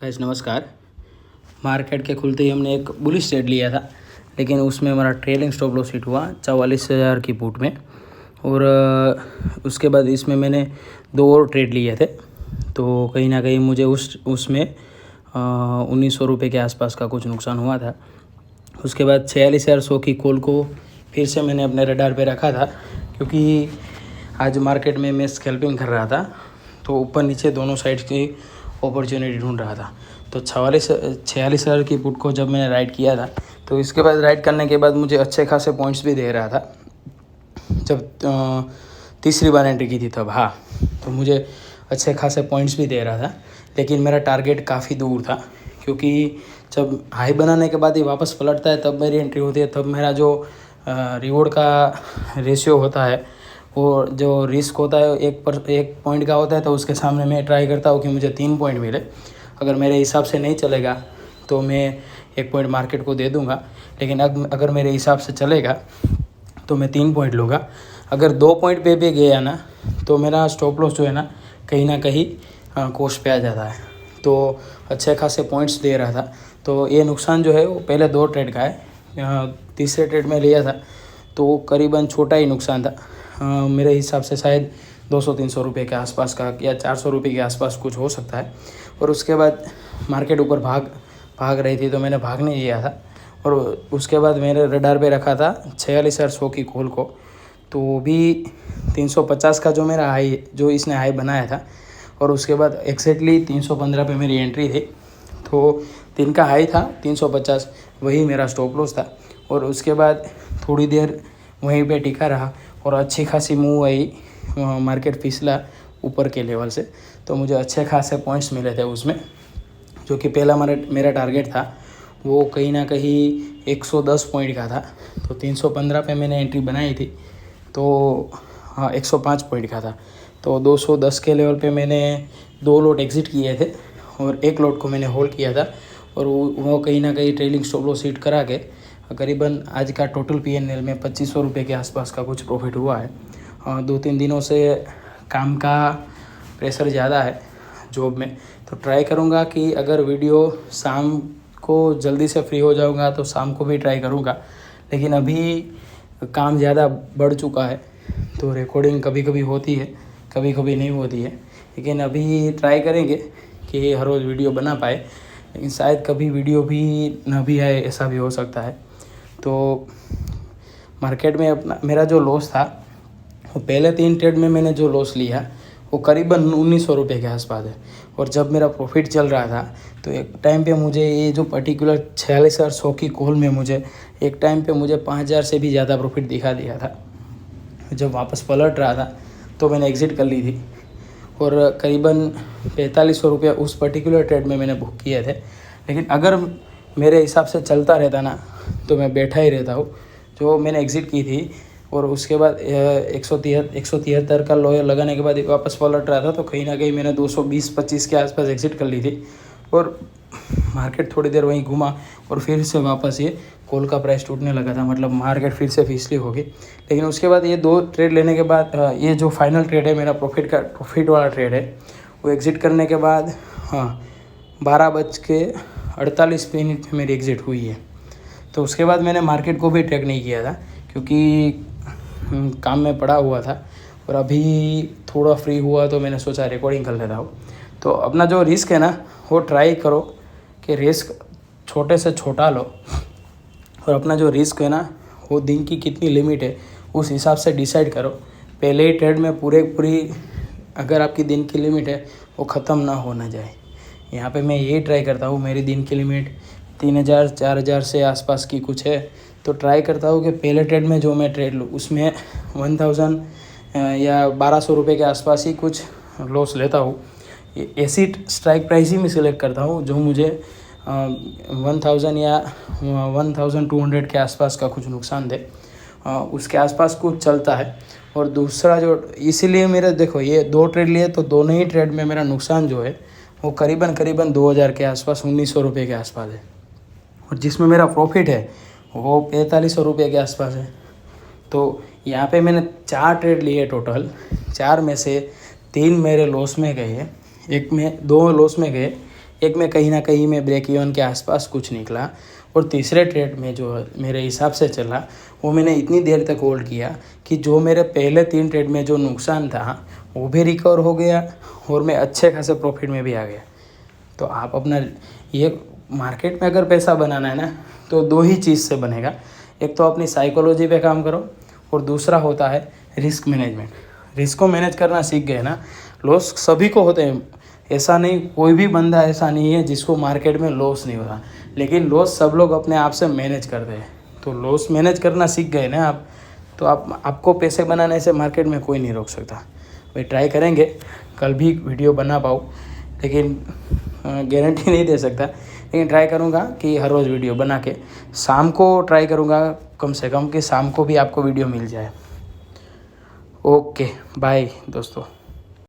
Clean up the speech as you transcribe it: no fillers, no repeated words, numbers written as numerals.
Guys नमस्कार। Market के खुलते ही हमने एक बुलिश ट्रेड लिया था, लेकिन उसमें हमारा ट्रेलिंग स्टॉप लॉस हिट हुआ 44,000 की पुट में। और उसके बाद इसमें मैंने 2 और ट्रेड लिए थे, तो कहीं ना कहीं मुझे उसमें 1900 रुपये के आसपास का कुछ नुकसान हुआ था। उसके बाद 46,100 की कॉल को फिर से मैंने अपने रडार पे रखा था, क्योंकि आज मार्केट में मैं स्कैल्पिंग कर रहा था, तो ऊपर नीचे दोनों साइड की अपॉर्चुनिटी ढूंढ रहा था। तो 46,000 की पुट को जब मैंने राइड किया था, तो इसके बाद राइड करने के बाद मुझे अच्छे खासे पॉइंट्स भी दे रहा था। जब तीसरी बार एंट्री की थी तब, हाँ, तो मुझे अच्छे खासे पॉइंट्स भी दे रहा था, लेकिन मेरा टारगेट काफ़ी दूर था, क्योंकि जब हाई बनाने के बाद ही वापस पलटता है तब मेरी एंट्री होती है। तब मेरा जो रिवॉर्ड का रेशियो होता है, वो जो रिस्क होता है 1 पॉइंट का होता है, तो उसके सामने मैं ट्राई करता हूँ कि मुझे 3 पॉइंट मिले। अगर मेरे हिसाब से नहीं चलेगा तो मैं 1 पॉइंट मार्केट को दे दूँगा, लेकिन अगर मेरे हिसाब से चलेगा तो मैं 3 पॉइंट लूँगा। अगर 2 पॉइंट पे भी गया ना, तो मेरा स्टॉप लॉस जो है ना कहीं कोस्ट पे आ जाता है। तो अच्छे खासे पॉइंट्स दे रहा था, तो ये नुकसान जो है वो पहले 2 ट्रेड का है। तीसरे ट्रेड में लिया था तो करीबन छोटा ही नुकसान था, मेरे हिसाब से शायद 200-300 रुपये के आसपास का या 400 रुपये के आसपास कुछ हो सकता है। और उसके बाद मार्केट ऊपर भाग रही थी, तो मैंने भागने दिया था। और उसके बाद मेरे रडार पे रखा था 46,100 की कॉल को, तो वो भी 350 का जो मेरा हाई, जो इसने हाई बनाया था, और उसके बाद एक्जैक्टली 315 पे मेरी एंट्री थी। तो दिन का हाई था 350, वही मेरा स्टॉप लॉस था। और उसके बाद थोड़ी देर वहीं पे टिका रहा और अच्छी खासी मूव आई, मार्केट फिसला ऊपर के लेवल से, तो मुझे अच्छे खासे पॉइंट्स मिले थे उसमें। जो कि पहला मेरा टारगेट था वो कहीं ना कहीं 110 पॉइंट का था, तो 315 पे मैंने एंट्री बनाई थी, तो हाँ 105 पॉइंट का था। तो 210 के लेवल पे मैंने 2 लॉट एग्ज़िट किए थे और 1 लॉट को मैंने होल्ड किया था। और वो कहीं ना कहीं ट्रेलिंग स्टॉप लॉस हिट करा के करीबन आज का टोटल PNL में 2500 रुपये के आसपास का कुछ प्रॉफिट हुआ है। 2-3 दिनों से काम का प्रेशर ज़्यादा है जॉब में, तो ट्राई करूँगा कि अगर वीडियो शाम को जल्दी से फ्री हो जाऊँगा तो शाम को भी ट्राई करूँगा। लेकिन अभी काम ज़्यादा बढ़ चुका है, तो रिकॉर्डिंग कभी कभी होती है, कभी कभी नहीं होती है। लेकिन अभी ट्राई करेंगे कि हर रोज़ वीडियो बना पाए, लेकिन शायद कभी वीडियो भी ना भी आए, ऐसा भी हो सकता है। तो मार्केट में मेरा जो लॉस था, वो पहले 3 ट्रेड में मैंने जो लॉस लिया वो करीबन 1900 रुपये के आसपास है। और जब मेरा प्रॉफिट चल रहा था, तो एक टाइम पे मुझे ये जो पर्टिकुलर 46,100 की कॉल में मुझे एक टाइम पे मुझे 5,000 से भी ज़्यादा प्रॉफिट दिखा दिया था। जब वापस पलट रहा था तो मैंने एग्ज़िट कर ली थी, और करीबन 4500 रुपये उस पर्टिकुलर ट्रेड में मैंने बुक किए थे। लेकिन अगर मेरे हिसाब से चलता रहता ना, तो मैं बैठा ही रहता हूँ। जो मैंने एग्ज़िट की थी और उसके बाद 173 का लोयर लगाने के बाद वापस पलट रहा था, तो कहीं ना कहीं मैंने 220-25 के आसपास एग्ज़िट कर ली थी। और मार्केट थोड़ी देर वहीं घूमा और फिर से वापस ये कॉल का प्राइस टूटने लगा था, मतलब मार्केट फिर से फिसली होगी। लेकिन उसके बाद ये 2 ट्रेड लेने के बाद ये जो फाइनल ट्रेड है मेरा प्रॉफिट वाला ट्रेड है, वो एग्ज़िट करने के बाद 12:48 पे मेरी एग्ज़िट हुई है। तो उसके बाद मैंने मार्केट को भी ट्रैक नहीं किया था, क्योंकि काम में पड़ा हुआ था। और अभी थोड़ा फ्री हुआ तो मैंने सोचा रिकॉर्डिंग कर लेता हूँ। तो अपना जो रिस्क है ना, वो ट्राई करो कि रिस्क छोटे से छोटा लो, और अपना जो रिस्क है ना, वो दिन की कितनी लिमिट है उस हिसाब से डिसाइड करो। पहले ही ट्रेड में पूरी अगर आपकी दिन की लिमिट है वो ख़त्म ना होना जाए। यहाँ पे मैं यही ट्राई करता हूँ, मेरी दिन की लिमिट 3,000-4,000 से आसपास की कुछ है, तो ट्राई करता हूँ कि पहले ट्रेड में जो मैं ट्रेड लूँ उसमें 1000 या 1200 रुपये के आसपास ही कुछ लॉस लेता हूँ। ऐसी स्ट्राइक प्राइस ही मैं सिलेक्ट करता हूँ जो मुझे 1000 या 1200 के आसपास का कुछ नुकसान दे, उसके आसपास कुछ चलता है। और दूसरा जो, इसीलिए मेरा देखो ये 2 ट्रेड लिए, तो दोनों ही ट्रेड में मेरा नुकसान जो है वो करीबन 2000 के आसपास, 1900 रुपये के आसपास है। और जिसमें मेरा प्रॉफिट है वो 4500 रुपये के आसपास है। तो यहाँ पे मैंने 4 ट्रेड लिए टोटल, 4 में से 3 मेरे लॉस में गए, 2 लॉस में गए, एक में कहीं ना कहीं मैं ब्रेक इवन के आसपास कुछ निकला, और तीसरे ट्रेड में जो मेरे हिसाब से चला वो मैंने इतनी देर तक होल्ड किया कि जो मेरे पहले 3 ट्रेड में जो नुकसान था वो भी रिकवर हो गया और मैं अच्छे खासे प्रॉफिट में भी आ गया। तो आप अपना ये मार्केट में अगर पैसा बनाना है ना तो 2 ही चीज़ से बनेगा, एक तो अपनी साइकोलॉजी पे काम करो और दूसरा होता है रिस्क मैनेजमेंट। रिस्क को मैनेज करना सीख गए ना, लॉस सभी को होते हैं, ऐसा नहीं, कोई भी बंदा ऐसा नहीं है जिसको मार्केट में लॉस नहीं होता, लेकिन लॉस सब लोग अपने आप से मैनेज करते हैं। तो लॉस मैनेज करना सीख गए ना आप, तो आपको पैसे बनाने से मार्केट में कोई नहीं रोक सकता। भाई ट्राई करेंगे, कल भी वीडियो बना पाऊँ, लेकिन गारंटी नहीं दे सकता, लेकिन ट्राई करूँगा कि हर रोज़ वीडियो बना के शाम को ट्राई करूँगा कम से कम कि शाम को भी आपको वीडियो मिल जाए। ओके बाय दोस्तों।